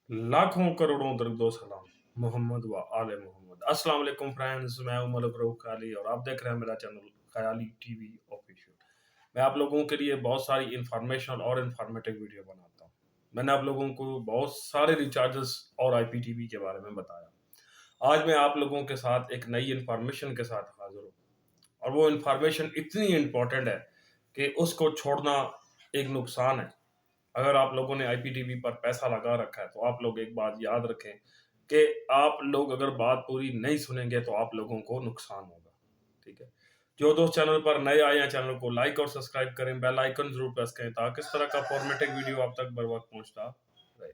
लाखों करोड़ों दरुदो सलाम मोहम्मद व आले मोहम्मद। अस्सलाम वालेकुम फ्रेंड्स, मैं हूं मलिक रऊफ काली और आप देख रहे हैं मेरा चैनल ख्याली टीवी ऑफिशियल। मैं आप लोगों के लिए बहुत सारी इंफॉर्मेशनल और इंफॉर्मेटिव वीडियो बनाता हूं। मैंने आप लोगों को बहुत सारे रिचार्जेस और आईपीटीवी के बारे में बताया। आज मैं आप लोगों के साथ एक नई इंफॉर्मेशन के साथ हाजिर हूँ और वो इंफॉर्मेशन इतनी इम्पोर्टेंट है कि उसको छोड़ना एक नुकसान है। अगर आप लोगों ने आईपीटीवी पर पैसा लगा रखा है तो आप लोग एक बात याद रखें कि आप लोग अगर बात पूरी नहीं सुनेंगे तो आप लोगों को नुकसान होगा। ठीक है, जो दोस्त चैनल पर नए आए हैं चैनल को लाइक और सब्सक्राइब करें, बेल आइकन जरूर प्रेस करें ताकि इस तरह का फॉर्मेटिव वीडियो आप तक बर वक्त पहुंचता रहे।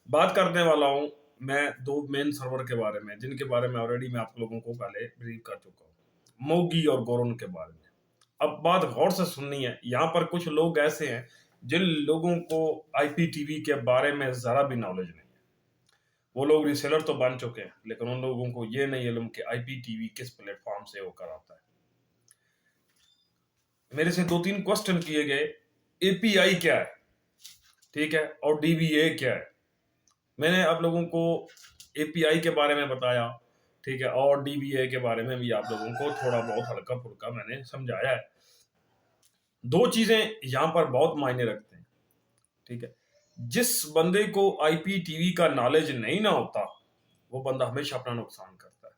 बात करने वाला हूं मैं दो मेन सर्वर के बारे में जिनके बारे में ऑलरेडी मैं आप लोगों को पहले ब्रीफ कर चुका हूँ, मोगी और गोरन के बारे में। अब बात गौर से सुननी है। यहाँ पर कुछ लोग ऐसे हैं जिन लोगों को आईपीटीवी के बारे में जरा भी नॉलेज नहीं है। वो लोग रिसेलर तो बन चुके हैं लेकिन उन लोगों को ये नहीं इल्म कि आईपीटीवी किस प्लेटफॉर्म से होकर आता है। मेरे से दो तीन क्वेश्चन किए गए, एपीआई क्या है, ठीक है, और डीबीए क्या है। मैंने आप लोगों को एपीआई के बारे में बताया, ठीक है, और डीबीए के बारे में भी आप लोगों को थोड़ा बहुत हल्का फुल्का मैंने समझाया है। दो चीजें यहाँ पर बहुत मायने रखते हैं। ठीक है, जिस बंदे को आईपीटीवी का नॉलेज नहीं ना होता वो बंदा हमेशा अपना नुकसान करता है।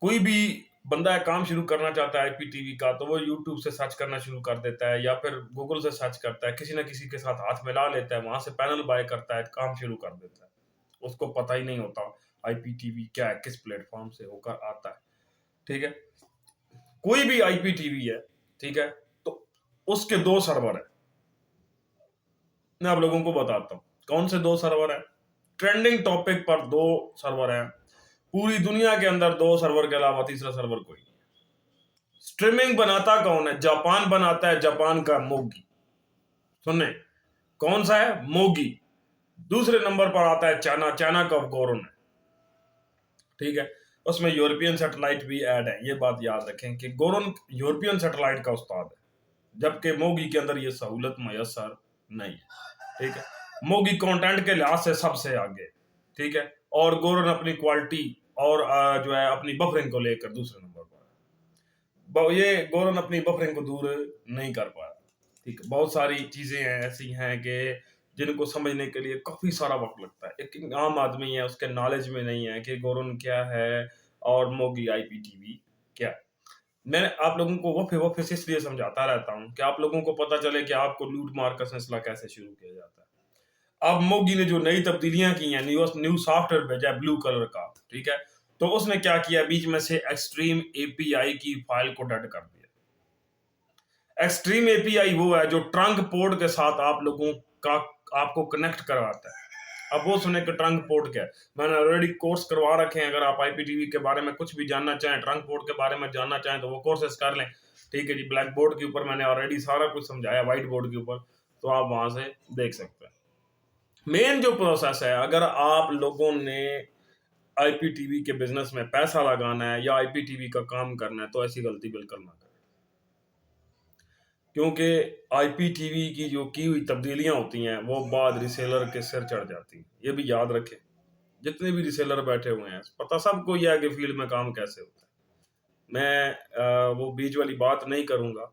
कोई भी बंदा काम शुरू करना चाहता है आईपीटीवी का तो वो यूट्यूब से सर्च करना शुरू कर देता है या फिर गूगल से सर्च करता है, किसी ना किसी के साथ हाथ मिला लेता है, वहां से पैनल बाय करता है, काम शुरू कर देता है। उसको पता ही नहीं होता आईपीटीवी क्या है, किस प्लेटफॉर्म से होकर आता है। ठीक है, कोई भी आईपीटीवी है, ठीक है, तो उसके दो सर्वर है। मैं आप लोगों को बताता हूँ कौन से दो सर्वर है। ट्रेंडिंग टॉपिक पर दो सर्वर है, पूरी दुनिया के अंदर दो सर्वर के अलावा तीसरा सर्वर कोई नहीं। स्ट्रीमिंग बनाता कौन है? जापान बनाता है, जापान का मोगी। सुनने कौन सा है? मोगी। दूसरे नंबर पर आता है चाइना, चाइना का गोरन है। ठीक है, उसमें यूरोपियन सैटेलाइट भी ऐड है। ये बात याद रखें कि गोरन यूरोपियन सैटेलाइट का उस्ताद है जबकि मोगी के अंदर ये सहूलत मैसर नहीं है। ठीक है, मोगी कंटेंट के लिहाज से सबसे आगे, ठीक है, और गोरन अपनी क्वालिटी और जो है अपनी बफरिंग को लेकर दूसरे नंबर पर है। ये गोरन अपनी बफरिंग को दूर नहीं कर पाया। ठीक है, बहुत सारी चीजें हैं ऐसी हैं कि जिनको समझने के लिए काफी सारा वक्त लगता है। एक आम आदमी है उसके नॉलेज में नहीं है कि गोरन क्या है और मोगी आईपीटीवी क्या है। मैं आप लोगों को वफ़े वफ़े से इसलिए समझाता रहता हूँ कि आप लोगों को पता चले कि आपको लूट मार का सिलसिला कैसे शुरू किया जाता है। अब मोगी ने जो नई तब्दीलियां की हैं, न्यू सॉफ्टवेयर भेजा है ब्लू कलर का, ठीक है, तो उसने क्या किया, बीच में से एक्सट्रीम एपीआई की फाइल को डेड कर दिया। एक्सट्रीम एपीआई वो है जो ट्रंक पोर्ट के साथ आप लोगों का आपको कनेक्ट करवाता है। अब वो सुने कि ट्रंक पोर्ट क्या है। मैंने ऑलरेडी कोर्स करवा रखे हैं। अगर आप आईपीटीवी के बारे में कुछ भी जानना चाहें, ट्रंक पोर्ट के बारे में जानना चाहें तो वो कोर्सेस कर लें। ठीक है जी, ब्लैक बोर्ड के ऊपर मैंने ऑलरेडी सारा कुछ समझाया, व्हाइट बोर्ड के ऊपर, तो आप वहां से देख सकते हैं। मेन जो प्रोसेस है, अगर आप लोगों ने आईपीटीवी के बिजनेस में पैसा लगाना है या आईपीटीवी का काम करना है तो ऐसी गलती बिल्कुल ना करें, क्योंकि आईपीटीवी की जो की हुई तब्दीलियां होती हैं वो बाद रिसेलर के सिर चढ़ जाती हैं। ये भी याद रखें, जितने भी रिसेलर बैठे हुए हैं पता सबको यह है कि फील्ड में काम कैसे होता है। मैं वो बीच वाली बात नहीं करूंगा,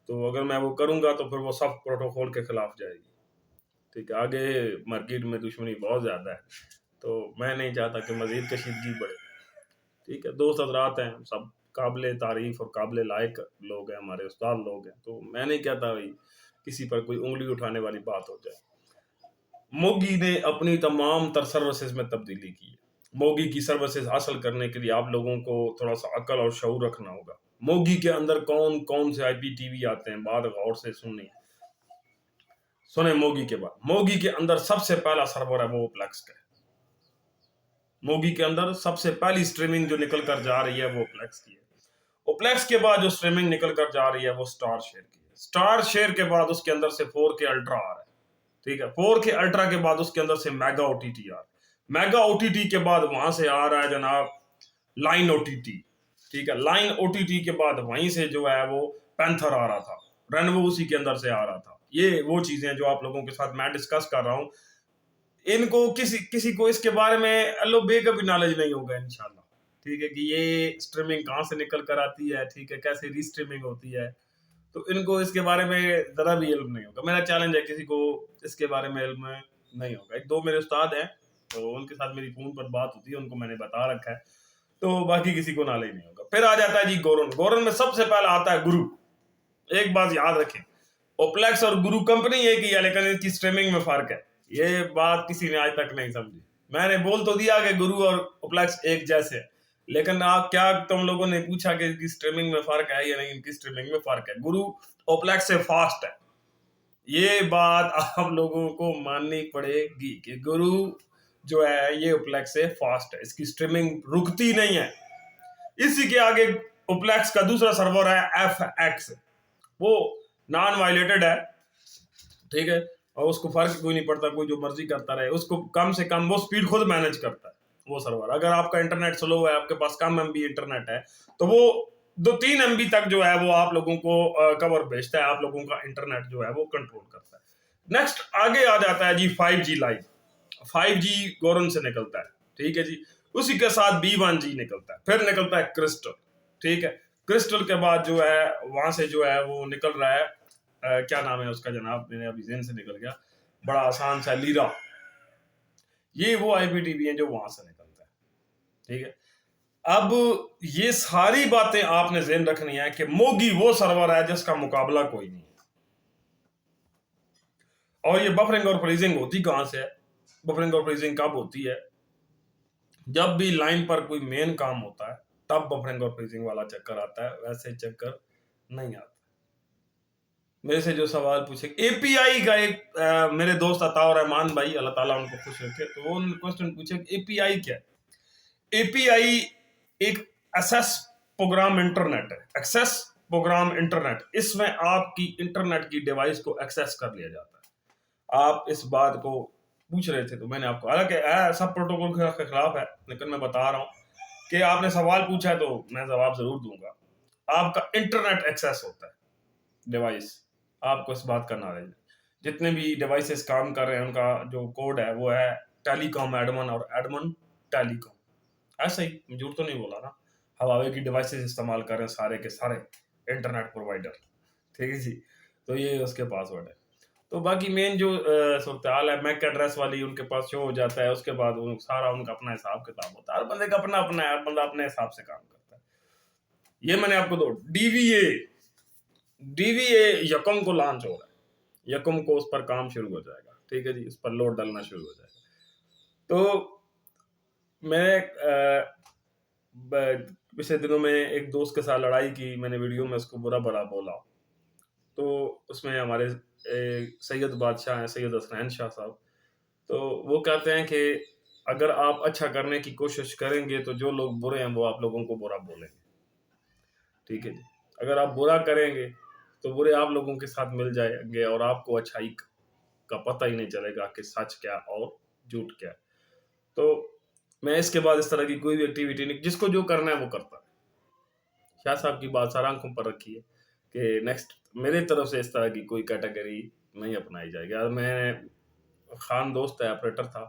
तो अगर मैं वो करूंगा तो फिर वो सब प्रोटोकॉल के खिलाफ जाएगी। ठीक है, आगे मार्केट में दुश्मनी बहुत ज़्यादा है, तो मैं नहीं चाहता कि मज़ीद कशीदगी बढ़े। ठीक है, दोस्त हजरात हैं, सब काबिल तारीफ़ और काबिल लायक लोग हैं, हमारे उस्ताद लोग हैं, तो मैं नहीं कहता भाई किसी पर कोई उंगली उठाने वाली बात हो जाए। मोगी ने अपनी तमाम तर सर्विसेज में तब्दीली की है। मोगी की सर्विसेज हासिल करने के लिए आप लोगों को थोड़ा सा अकल और शऊर रखना होगा। मोगी के अंदर कौन कौन से आईपीटीवी आते हैं, बात गौर से सुननी सुने। मोगी के बाद मोगी के अंदर सबसे पहला सर्वर है वो ओप्लेक्स का है। मोगी के अंदर सबसे पहली स्ट्रीमिंग जो निकल कर जा रही है वो ओप्लेक्स की है। ओप्लेक्स के बाद जो स्ट्रीमिंग निकल कर जा रही है वो स्टार शेयर की है। स्टार शेयर के बाद उसके अंदर से 4K अल्ट्रा आ रहा है। ठीक है, 4K अल्ट्रा के बाद उसके अंदर से मेगा ओटीटी आ रहा है। मेगा ओटीटी के बाद वहां से आ रहा है जनाब लाइन ओटीटी। ठीक है, लाइन ओटीटी के बाद वहीं से जो है वो पैंथर आ रहा था, रेनवो उसी के अंदर से आ रहा था। ये वो चीजें जो आप लोगों के साथ मैं डिस्कस कर रहा हूँ, इनको किसी को इसके बारे में अल्लो बेकभी नॉलेज नहीं होगा इंशाल्लाह, ठीक है, कि ये स्ट्रीमिंग कहाँ से निकल कर आती है, ठीक है, कैसे रीस्ट्रीमिंग होती है, तो इनको इसके बारे में जरा भी इल्म नहीं होगा। मेरा चैलेंज है किसी को इसके बारे में इल्म नहीं होगा। एक दो मेरे उस्ताद हैं तो उनके साथ मेरी फोन पर बात होती है, उनको मैंने बता रखा है, तो बाकी किसी को नॉलेज नहीं होगा। फिर आ जाता है जी गोरन। गोरन में सबसे पहला आता है गुरु। एक बात याद रखें, ओप्लेक्स और गुरु कंपनी एक ही है, लेकिन इनकी स्ट्रीमिंग में फर्क है। ये बात किसी ने आज तक नहीं समझी। मैंने बोल तो दिया कि गुरु और ओप्लेक्स एक जैसे है, लेकिन आप क्या तुम लोगों ने पूछा कि इनकी स्ट्रीमिंग में फर्क है या नहीं? इनकी स्ट्रीमिंग में फर्क है। गुरु ओप्लेक्स से फास्ट है, ये बात आप लोगों को माननी पड़ेगी कि गुरु जो है ये ओप्लेक्स से फास्ट है, इसकी स्ट्रीमिंग रुकती नहीं है। इसी के आगे ओप्लेक्स का दूसरा सर्वर है FX, वो नॉन वायलेटेड है, ठीक है, और उसको फर्क कोई नहीं पड़ता, कोई जो मर्जी करता रहे, उसको कम से कम वो स्पीड खुद मैनेज करता है वो सर्वर। अगर आपका इंटरनेट स्लो है, आपके पास कम MB इंटरनेट है, तो वो 2-3 MB तक जो है वो आप लोगों को कवर भेजता है, आप लोगों का इंटरनेट जो है वो कंट्रोल करता है। नेक्स्ट आगे आ जाता है जी 5G लाइव। 5G गोरन से निकलता है, ठीक है जी, उसी के साथ B1G निकलता है, फिर निकलता है क्रिस्टल, ठीक है। क्रिस्टल के बाद जो है वहां से जो है वो निकल रहा है क्या नाम है उसका जनाब, मेरे अभी ज़हन से निकल गया, बड़ा आसान सा, लीरा। ये वो IPTV है जो वहां से निकलता है, ठीक है। अब ये सारी बातें आपने ज़हन रखनी है कि मोगी वो सर्वर है जिसका मुकाबला कोई नहीं है। और ये बफरिंग और फ्रीजिंग होती कहां से है? बफरिंग और फ्रीजिंग कब होती है? जब भी लाइन पर कोई मेन काम होता है तब बफरिंग और फ्रीजिंग वाला चक्कर आता है, वैसे चक्कर नहीं आता। मेरे से जो सवाल पूछे एपीआई का, एक मेरे दोस्त अताउर रहमान भाई, अल्लाह ताला उनको खुश रखे, तो वो क्वेश्चन पूछे एपीआई क्या है। एपीआई एक एक्सेस प्रोग्राम इंटरनेट है, एक्सेस प्रोग्राम इंटरनेट। इसमें आपकी इंटरनेट की डिवाइस को एक्सेस कर लिया जाता है। आप इस बात को पूछ रहे थे तो मैंने आपको, हालांकि सब प्रोटोकॉल के खिलाफ है, लेकिन मैं बता रहा हूं कि आपने सवाल पूछा है तो मैं जवाब जरूर दूंगा। आपका इंटरनेट एक्सेस होता है डिवाइस, आपको इस बात का नॉलेज है। जितने भी डिवाइसेस काम कर रहे हैं उनका जो कोड है वो है टेलीकॉम एडमन और एडमन टेलीकॉम। ऐसा ही, झूठ तो नहीं बोला ना। हवावे की डिवाइसेस इस्तेमाल कर रहे हैं सारे के सारे इंटरनेट प्रोवाइडर, ठीक है जी, तो ये उसके पासवर्ड है। तो बाकी मेन जो सूरत हाल है, मैक एड्रेस वाली उनके पास शो हो जाता है, उसके बाद वो सारा उनका अपना हिसाब किताब होता है, हर बंदे का अपना अपना है, हर बंदा अपने हिसाब से काम करता है। ये मैंने आपको दो डीवीए यकम को लॉन्च हो रहा है, यकम को उस पर काम शुरू हो जाएगा, ठीक है जी, उस पर लोड डालना शुरू हो जाएगा। तो मैं पिछले दिनों में एक दोस्त के साथ लड़ाई की, मैंने वीडियो में उसको बुरा भला बोला, तो उसमें हमारे सैयद बादशाह हैं, सैयद हसनैन शाह साहब, तो वो कहते हैं कि अगर आप अच्छा करने की कोशिश करेंगे तो जो लोग बुरे हैं वो आप लोगों को बुरा बोलेंगे, ठीक है जी। अगर आप बुरा करेंगे तो बुरे आप लोगों के साथ मिल जाएंगे और आपको अच्छाई का पता ही नहीं चलेगा कि सच क्या और झूठ क्या। तो मैं इसके बाद इस तरह की कोई भी एक्टिविटी नहीं, जिसको जो करना है वो करता है। शाह साहब की बात सारा आंखों पर रखी है कि नेक्स्ट मेरे तरफ से इस तरह की कोई कैटेगरी नहीं अपनाई जाएगी। यार मैं खान दोस्त है, ऑपरेटर था,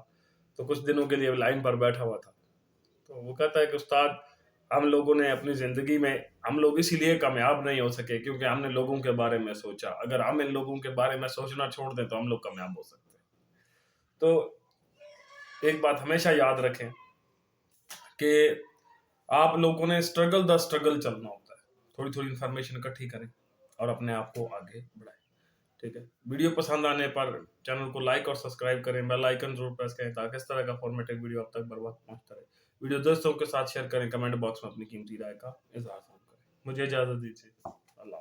तो कुछ दिनों के लिए लाइन पर बैठा हुआ था, तो वो कहता है कि उस्ताद हम लोगों ने अपनी ज़िंदगी में, हम लोग इसीलिए कामयाब नहीं हो सके क्योंकि हमने लोगों के बारे में सोचा। अगर हम इन लोगों के बारे में सोचना छोड़ दें तो हम लोग कामयाब हो सकते हैं। तो एक बात हमेशा याद रखें कि आप लोगों ने स्ट्रगल द स्ट्रगल चलना होता है। थोड़ी थोड़ी इन्फॉर्मेशन इकट्ठी करें और अपने आप को आगे बढ़ाएं, ठीक है। वीडियो पसंद आने पर चैनल को लाइक और सब्सक्राइब करें, बेल आइकन जरूर प्रेस करें ताकि इस तरह का फॉर्मेटिव वीडियो आप तक बर वक्त पहुंचता रहे। वीडियो दोस्तों के साथ शेयर करें, कमेंट बॉक्स में अपनी कीमती राय का इजहार करें। मुझे इजाज़त दीजिए। अल्लाह।